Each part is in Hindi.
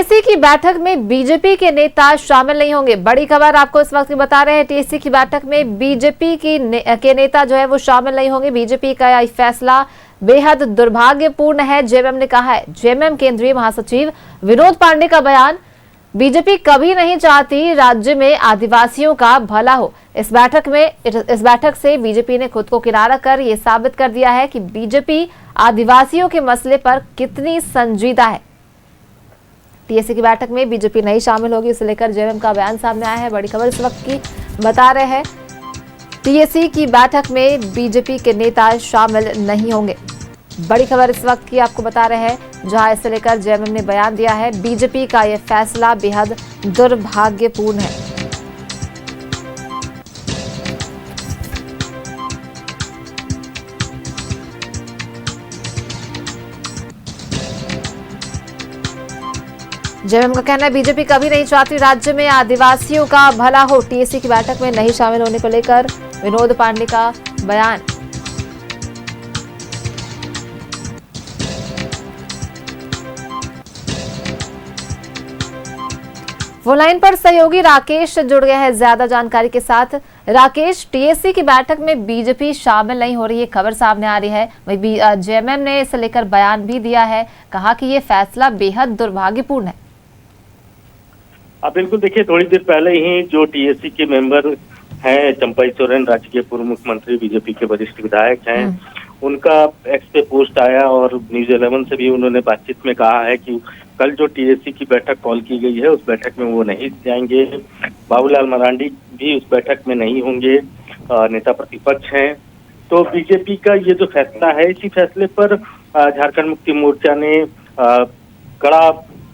टीएससी की बैठक में बीजेपी के नेता शामिल नहीं होंगे। बड़ी खबर आपको इस वक्त बता रहे हैं। टीएससी की बैठक में बीजेपी के नेता जो है वो शामिल नहीं होंगे। बीजेपी का यह फैसला बेहद दुर्भाग्यपूर्ण है, जेएमएम ने कहा है। जेएमएम केंद्रीय महासचिव विनोद पांडे का बयान, बीजेपी कभी नहीं चाहती राज्य में आदिवासियों का भला हो। इस बैठक से बीजेपी ने खुद को किनारा कर ये साबित कर दिया है कि बीजेपी आदिवासियों के मसले पर कितनी संजीदा है। टीएससी की बैठक में बीजेपी नहीं शामिल होगी, इसे लेकर जेएमएम का बयान सामने आया है। बड़ी खबर इस वक्त की बता रहे हैं, टीएससी की बैठक में बीजेपी के नेता शामिल नहीं होंगे। बड़ी खबर इस वक्त की आपको बता रहे हैं, जहां इसे लेकर जेएमएम ने बयान दिया है। बीजेपी का यह फैसला बेहद दुर्भाग्यपूर्ण है। जेएमएम का कहना है, बीजेपी कभी नहीं चाहती राज्य में आदिवासियों का भला हो। टीएससी की बैठक में नहीं शामिल होने को लेकर विनोद पांडे का बयान। फोन लाइन पर सहयोगी राकेश जुड़ गए हैं ज्यादा जानकारी के साथ। राकेश, टीएससी की बैठक में बीजेपी शामिल नहीं हो रही है, खबर सामने आ रही है। वही जेएमएम ने इसे लेकर बयान भी दिया है, कहा कि ये फैसला बेहद दुर्भाग्यपूर्ण है। बिल्कुल, देखिए, थोड़ी देर पहले ही जो टीएससी के मेंबर हैं, चंपई सोरेन, राज्य के पूर्व मुख्यमंत्री, बीजेपी के वरिष्ठ विधायक हैं, उनका एक्स पे पोस्ट आया और न्यूज 11 से भी उन्होंने बातचीत में कहा है कि कल जो टीएससी की बैठक कॉल की गई है उस बैठक में वो नहीं जाएंगे। बाबूलाल मरांडी भी उस बैठक में नहीं होंगे, नेता प्रतिपक्ष हैं। तो बीजेपी का ये जो फैसला है, इसी फैसले पर झारखंड मुक्ति मोर्चा ने कड़ा,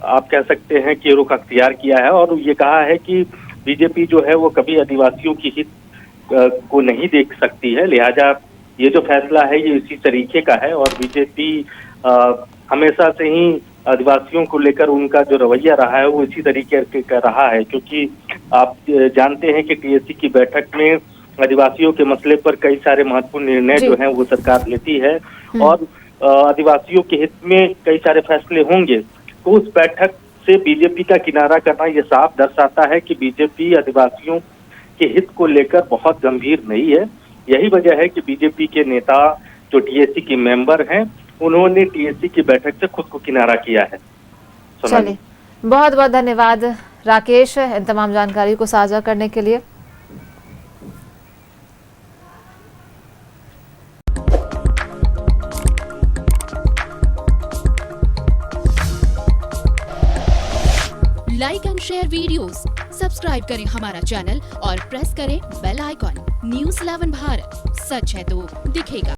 आप कह सकते हैं कि रुख अख्तियार किया है और ये कहा है कि बीजेपी जो है वो कभी आदिवासियों की हित को नहीं देख सकती है, लिहाजा ये जो फैसला है ये इसी तरीके का है। और बीजेपी हमेशा से ही आदिवासियों को लेकर उनका जो रवैया रहा है वो इसी तरीके का रहा है, क्योंकि आप जानते हैं कि टीएससी की बैठक में आदिवासियों के मसले पर कई सारे महत्वपूर्ण निर्णय जो हैं वो सरकार लेती है और आदिवासियों के हित में कई सारे फैसले होंगे। तो उस बैठक से बीजेपी का किनारा करना ये साफ दर्शाता है कि बीजेपी आदिवासियों के हित को लेकर बहुत गंभीर नहीं है। यही वजह है कि बीजेपी के नेता जो टीएससी के मेंबर हैं, उन्होंने टीएससी की बैठक से खुद को किनारा किया है। चलिए, बहुत बहुत धन्यवाद राकेश इन तमाम जानकारी को साझा करने के लिए। Like and share videos, subscribe करें हमारा चैनल और प्रेस करें बेल आइकॉन। न्यूज़ 11 भारत, सच है तो दिखेगा।